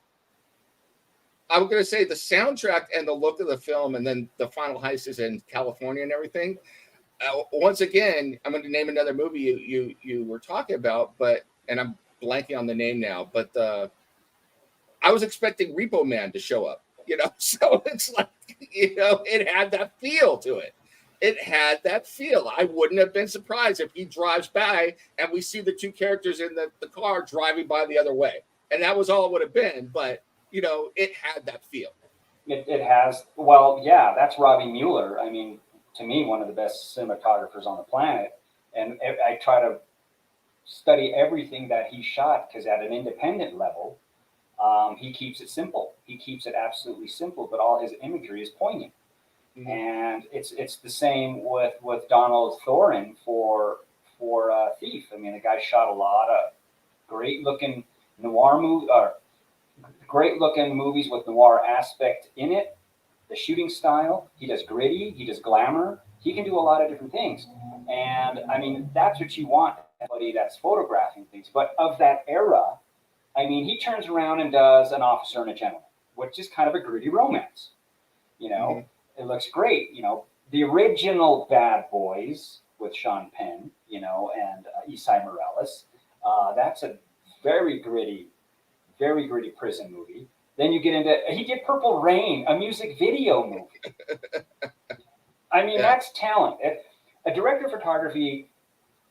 I was going to say the soundtrack and the look of the film, and then the final heist is in California and everything. Once again, I'm going to name another movie you were talking about, and I'm blanking on the name now, but I was expecting Repo Man to show up, so it's like, it had that feel to it. It had that feel. I wouldn't have been surprised if he drives by and we see the two characters in the car driving by the other way. And that was all it would have been. But, it had that feel. it has, well, yeah, that's Robbie Mueller. I mean, to me, one of the best cinematographers on the planet. And I try to study everything that he shot because at an independent level, he keeps it simple. He keeps it absolutely simple, but all his imagery is poignant. Mhm. And it's the same with Donald Thorin for Thief. I mean, the guy shot a lot of great looking noir movie, great looking movies with noir aspect in it. The shooting style, he does gritty, he does glamour, he can do a lot of different things. And I mean, that's what you want, somebody that's photographing things. But of that era, I mean, he turns around and does An Officer and a Gentleman, which is kind of a gritty romance. You know, Mhm. it looks great. The original Bad Boys with Sean Penn, and Isai Morales. That's a very gritty, very gritty prison movie. Then you get into he did Purple Rain, a music video movie. I mean, Yeah. that's talent. A director of photography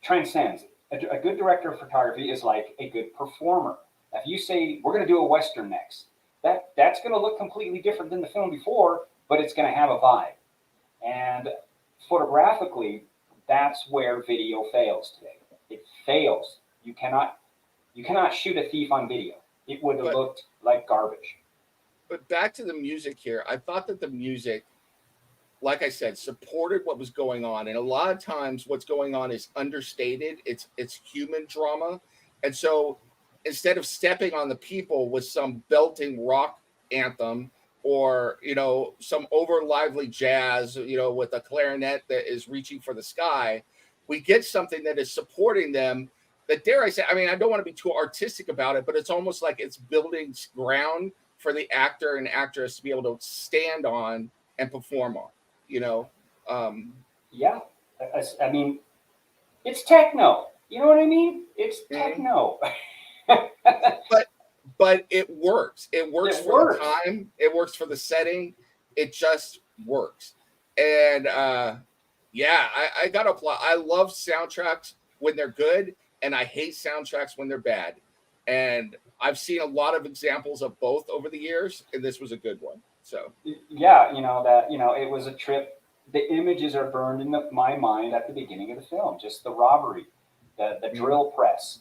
transcends. A good director of photography is like a good performer. If you say we're going to do a western next, that's going to look completely different than the film before, but it's going to have a vibe. And photographically, that's where video fails today. It fails. You cannot shoot a thief on video. It would have But looked like garbage. but back to the music here. I thought that the music, like I said, supported what was going on. And a lot of times what's going on is understated. It's human drama. And so instead of stepping on the people with some belting rock anthem or, some over lively jazz, with a clarinet that is reaching for the sky, we get something that is supporting them. That, dare I say, I mean, I don't want to be too artistic about it, but it's almost like it's building ground for the actor and actress to be able to stand on and perform on. You know, um, Yeah, I mean, it's techno. You know what I mean? It's mhm. techno. but but it works. It works It for the works. time. It works for the setting. It just works. And yeah, I gotta apply. I love soundtracks when they're good, and I hate soundtracks when they're bad. And I've seen a lot of examples of both over the years, and this was a good one. So Yeah, it was a trip. The images are burned in my mind at the beginning of the film. Just the robbery, the mhm. drill press,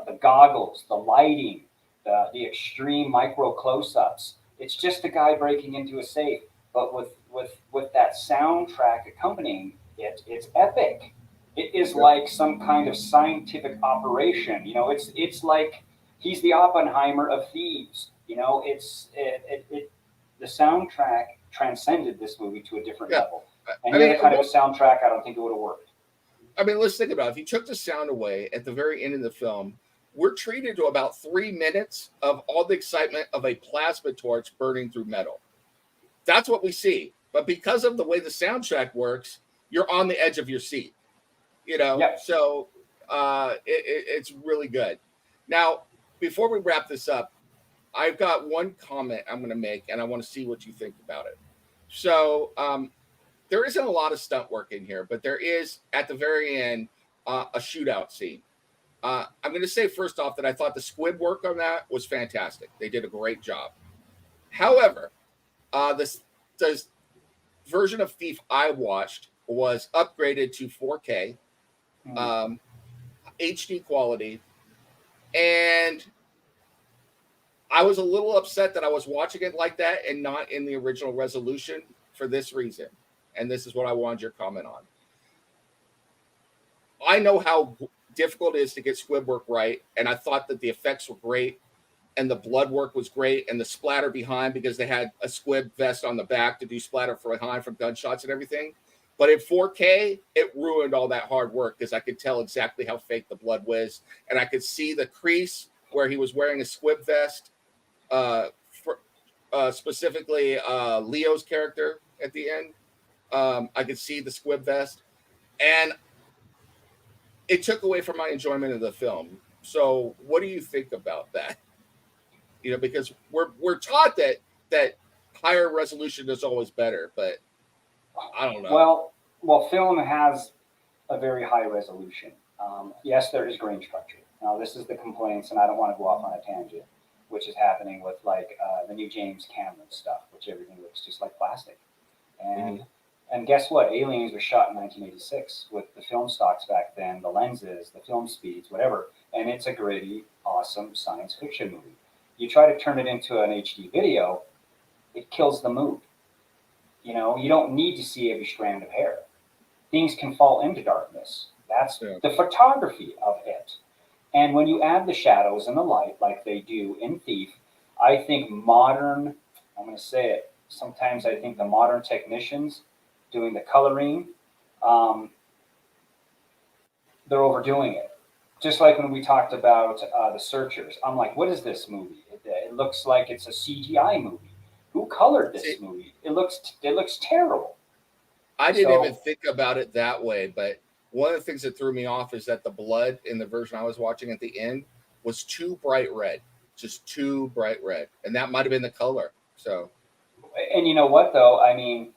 the goggles, the lighting, the extreme micro close-ups. It's just a guy breaking into a safe, but with that soundtrack accompanying it, it's epic. It is Yep. like some kind of scientific operation. It's like he's the Oppenheimer of thieves. The soundtrack transcended this movie to a different Yeah. level. I Any mean, other kind of a soundtrack, I don't think it would have worked. let's think about it. If you took the sound away at the very end of the film, we're treated to about 3 minutes of all the excitement of a plasma torch burning through metal. That's what we see. But because of the way the soundtrack works, you're on the edge of your seat, you know? Yep. So it's really good. Now, before we wrap this up, I've got one comment I'm going to make, and I want to see what you think about it. So, there isn't a lot of stunt work in here, but there is at the very end a shootout scene. I'm going to say first off that I thought the squib work on that was fantastic. They did a great job. However, the version of Thief I watched was upgraded to 4K, Mm. um, HD quality, and I was a little upset that I was watching it like that and not in the original resolution for this reason. And this is what I wanted your comment on. I know how difficult it is to get squib work right, and I thought that the effects were great, and the blood work was great, and the splatter behind because they had a squib vest on the back to do splatter for behind from gunshots and everything. But in 4K, it ruined all that hard work because I could tell exactly how fake the blood was, and I could see the crease where he was wearing a squib vest. For, specifically, Leo's character at the end, I could see the squib vest, and it took away from my enjoyment of the film. So, what do you think about that? Because we're taught that higher resolution is always better, but I don't know. Well, film has a very high resolution. Yes, there is grain structure. Now, this is the complaints, and I don't want to go off on a tangent, which is happening with like the new James Cameron stuff, which everything looks just like plastic. And Mhm. and guess what? Aliens was shot in 1986 with the film stocks back then, the lenses, the film speeds, whatever. And it's a gritty, awesome science fiction movie. You try to turn it into an HD video, it kills the mood. You don't need to see every strand of hair. Things can fall into darkness. That's Yeah. the photography of it. And when you add the shadows and the light, like they do in Thief, I think I'm going to say it, sometimes I think the modern technicians doing the coloring, um, they're overdoing it. Just like when we talked about The Searchers, I'm like, what is this movie? It looks like it's a CGI movie. Who colored See, this movie? It looks terrible. I didn't even So think about it that way, but one of the things that threw me off is that the blood in the version I was watching at the end was too bright red, just too bright red, and that might have been the color. So, and you know what though? I mean,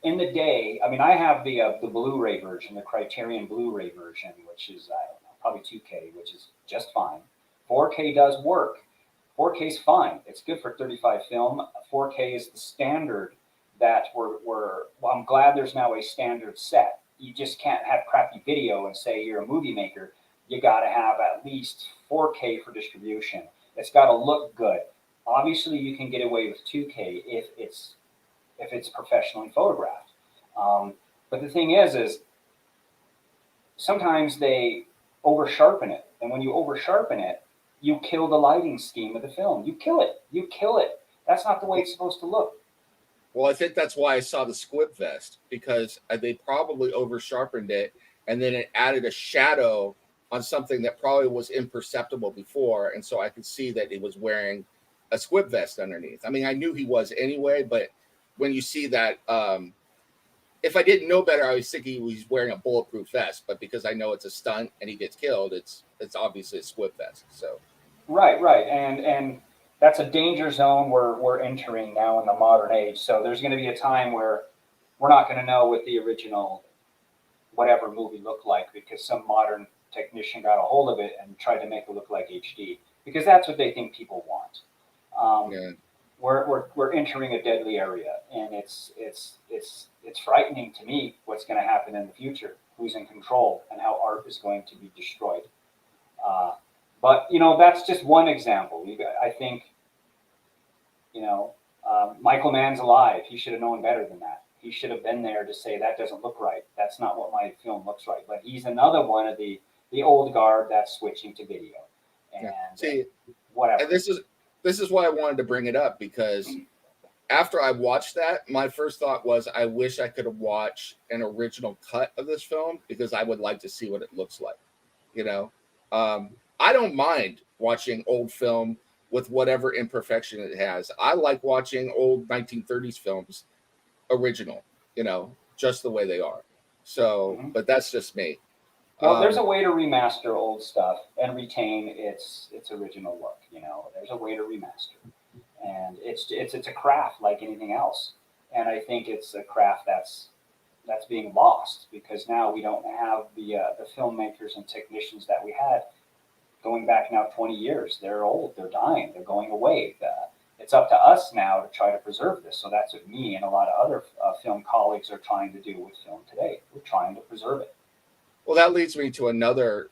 in the day, I mean, I have the Blu-ray version, the Criterion Blu-ray version, which is I don't know, probably 2K, which is just fine. 4K does work. 4K is fine. It's good for 35 film. 4K is the standard that well, I'm glad there's now a standard set. You just can't have crappy video and say you're a movie maker. You got to have at least 4K for distribution. It's got to look good. Obviously, you can get away with 2K if it's professionally photographed. But the thing is sometimes they over sharpen it, and when you over sharpen it, you kill the lighting scheme of the film. You kill it. You kill it. That's not the way it's supposed to look. Well, I think that's why I saw the squib vest, because they probably over sharpened it, and then it added a shadow on something that probably was imperceptible before, and so I could see that he was wearing a squib vest underneath. I mean, I knew he was anyway, but when you see that, if I didn't know better, I was thinking he was wearing a bulletproof vest. But because I know it's a stunt and he gets killed, it's obviously a squib vest. So Right, and that's a danger zone we're entering now in the modern age. So there's going to be a time where we're not going to know what the original whatever movie looked like because some modern technician got a hold of it and tried to make it look like HD because that's what they think people want. Um, yeah, we're entering a deadly area, and it's frightening to me what's going to happen in the future, who's in control, and how art is going to be destroyed. Uh, but that's just one example. I think Michael Mann's alive. He should have known better than that. He should have been there to say that doesn't look right. That's not what my film looks like. But he's another one of the old guard that's switching to video, yeah. and See, whatever. and this is why I wanted to bring it up, because after I watched that, my first thought was I wish I could have watched an original cut of this film because I would like to see what it looks like. You know, I don't mind watching old film with whatever imperfection it has. I like watching old 1930s films original, just the way they are. So, Mhm. but that's just me. Well, there's Um, a way to remaster old stuff and retain its original look. There's a way to remaster, and it's a craft like anything else. And I think it's a craft that's being lost because now we don't have the filmmakers and technicians that we had going back now 20 years. They're old, they're dying, they're going away. It's up to us now to try to preserve this. So that's what me and a lot of other film colleagues are trying to do with film today. We're trying to preserve it. well, that leads me to another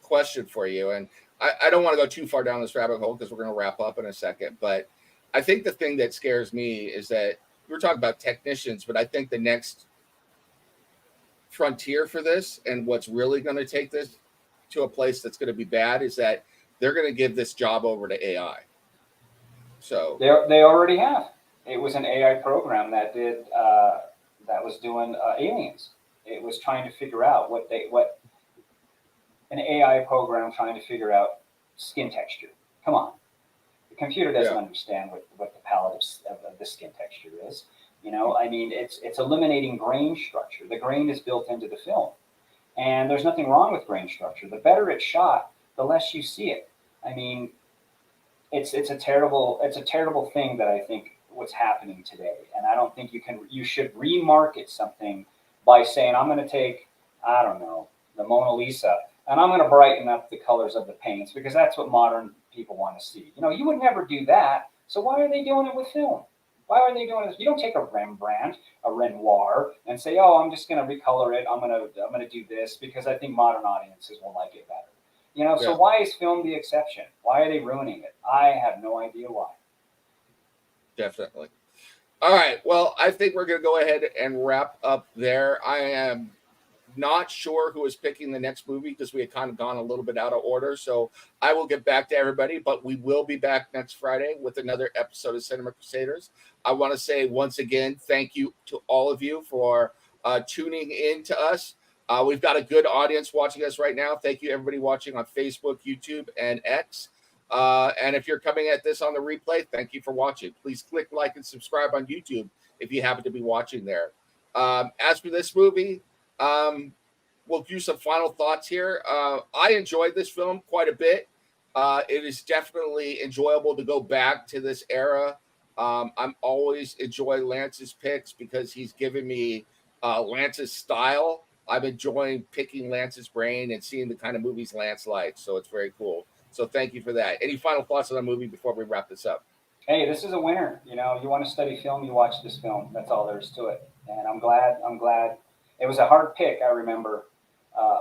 question for you, and I don't want to go too far down this rabbit hole because we're going to wrap up in a second. But I think the thing that scares me is that we're talking about technicians, but I think the next frontier for this and what's really going to take this to a place that's going to be bad is that they're going to give this job over to AI. So They already have. It was an AI program that was doing aliens. It was trying to figure out what an AI program trying to figure out skin texture. Come on, the computer doesn't yeah, understand what the palette of the skin texture is. I mean, it's eliminating grain structure. The grain is built into the film, and there's nothing wrong with grain structure. The better it's shot, the less you see it. I mean, it's a terrible thing that I think what's happening today, and I don't think you should remarket something by saying I'm going to take I don't know the Mona Lisa and I'm going to brighten up the colors of the paints because that's what modern people want to see. You would never do that. So why are they doing it with film? Why are they doing this? You don't take a Rembrandt, a Renoir, and say, "Oh, I'm just going to recolor it. I'm going to do this because I think modern audiences will like it better." So yeah. why is film the exception? Why are they ruining it? I have no idea why. Definitely. All right. Well, I think we're going to go ahead and wrap up there. I am not sure who is picking the next movie because we had kind of gone a little bit out of order. So I will get back to everybody, but we will be back next Friday with another episode of Cinema Crusaders. I want to say once again, thank you to all of you for tuning in to us. We've got a good audience watching us right now. Thank you, everybody watching on Facebook, YouTube, and X. And if you're coming at this on the replay, thank you for watching. Please click like and subscribe on YouTube if you happen to be watching there. As for this movie, we'll do some final thoughts here. I enjoyed this film quite a bit. It is definitely enjoyable to go back to this era. I'm always enjoy Lance's picks because he's given me Lance's style. I'm enjoying picking Lance's brain and seeing the kind of movies Lance likes. So it's very cool. So thank you for that. Any final thoughts on the movie before we wrap this up? Hey, this is a winner. You want to study film, you watch this film. That's all there is to it. And I'm glad. I'm glad. It was a hard pick. I remember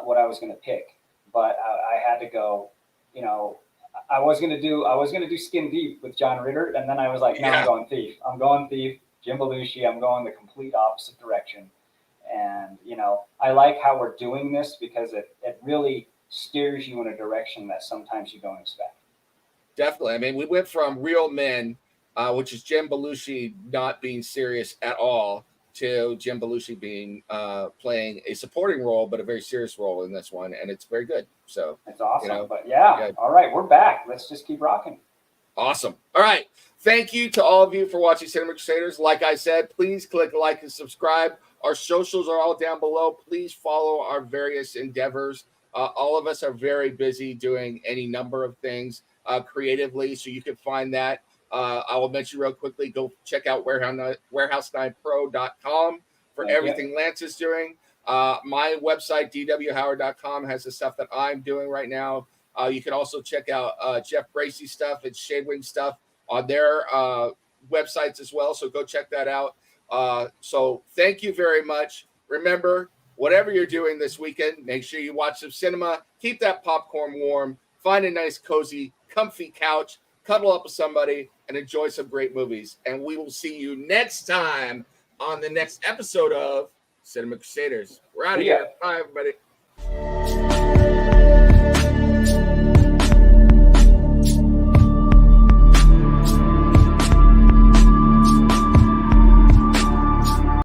what I was going to pick, but I had to go. You know, I was gonna do Skin Deep with John Ritter, and then I was like, no, I'm Yeah, going Thief. I'm going Thief. Jim Belushi. I'm going the complete opposite direction. And I like how we're doing this because it really steers you in a direction that sometimes you don't expect. definitely. I mean, we went from real men which is Jim Belushi not being serious at all, to Jim Belushi being playing a supporting role, but a very serious role in this one, and it's very good. So It's awesome. you know, But yeah, all right, we're back. Let's just keep rocking. awesome. All right. Thank you to all of you for watching Cinema Crusaders. Like I said, please click like and subscribe. Our socials are all down below. Please follow our various endeavors. All of us are very busy doing any number of things creatively, so you can find that. I will mention real quickly, go check out warehouse9pro.com for everything Lance is doing. My website, dwhoward.com, has the stuff that I'm doing right now. You can also check out Jeff Bracey's stuff and Shadewing stuff on their websites as well. So go check that out. So thank you very much. Remember, whatever you're doing this weekend, make sure you watch some cinema, keep that popcorn warm, find a nice, cozy, comfy couch, cuddle up with somebody, and enjoy some great movies. And we will see you next time on the next episode of Cinema Crusaders. We're out of here. Bye, everybody.